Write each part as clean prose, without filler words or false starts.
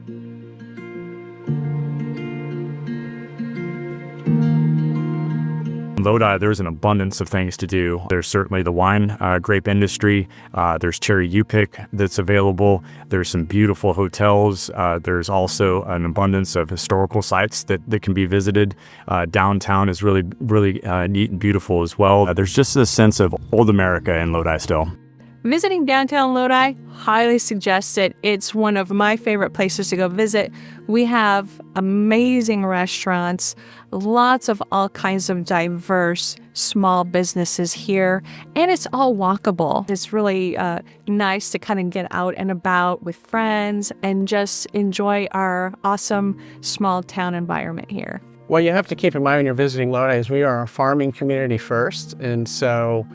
In Lodi, there's an abundance of things to do. There's certainly the wine grape industry. There's cherry U-pick that's available. There's some beautiful hotels. There's also an abundance of historical sites that can be visited. Downtown is really neat and beautiful as well. There's just this sense of old America in Lodi still. Visiting downtown Lodi, highly suggest it. It's one of my favorite places to go visit. We have amazing restaurants, lots of all kinds of diverse small businesses here, and it's all walkable. It's really nice to kind of get out and about with friends and just enjoy our awesome small town environment here. What you have to keep in mind when you're visiting Lodi is we are a farming community first, and so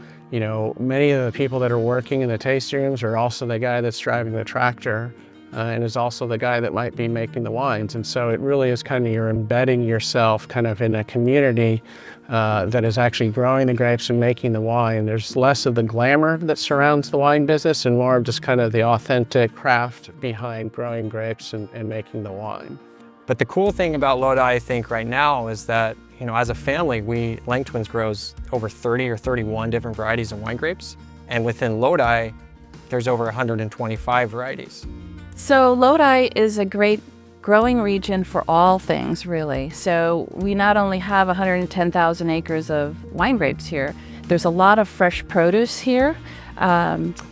many of the people that are working in the tasting rooms are also the guy that's driving the tractor and is also the guy that might be making the wines. And so it really is kind of you're embedding yourself kind of in a community that is actually growing the grapes and making the wine. There's less of the glamour that surrounds the wine business and more of just kind of the authentic craft behind growing grapes and making the wine. But the cool thing about Lodi, I think, right now is that, as a family, Lang Twins grows over 30 or 31 different varieties of wine grapes. And within Lodi, there's over 125 varieties. So Lodi is a great growing region for all things, really. So we not only have 110,000 acres of wine grapes here, there's a lot of fresh produce here.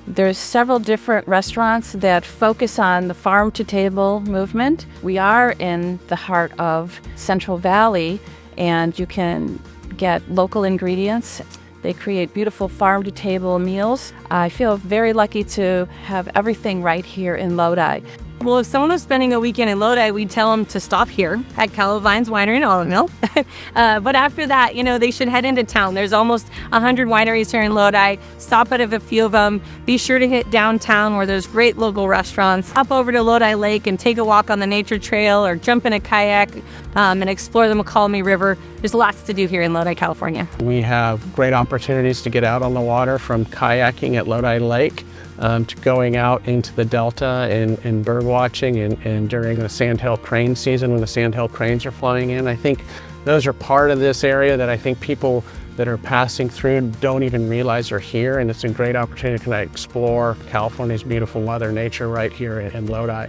There's several different restaurants that focus on the farm-to-table movement. We are in the heart of Central Valley, and you can get local ingredients. They create beautiful farm-to-table meals. I feel very lucky to have everything right here in Lodi. Well, if someone was spending a weekend in Lodi, we'd tell them to stop here at Calvines Winery in Olive but after that, they should head into town. There's almost 100 wineries here in Lodi. Stop at a few of them. Be sure to hit downtown where there's great local restaurants. Hop over to Lodi Lake and take a walk on the nature trail or jump in a kayak and explore the McCallum River. There's lots to do here in Lodi, California. We have great opportunities to get out on the water, from kayaking at Lodi Lake to going out into the Delta and bird watching and during the sandhill crane season when the sandhill cranes are flying in. I think those are part of this area that I think people that are passing through don't even realize are here, and it's a great opportunity to explore California's beautiful mother nature right here in Lodi.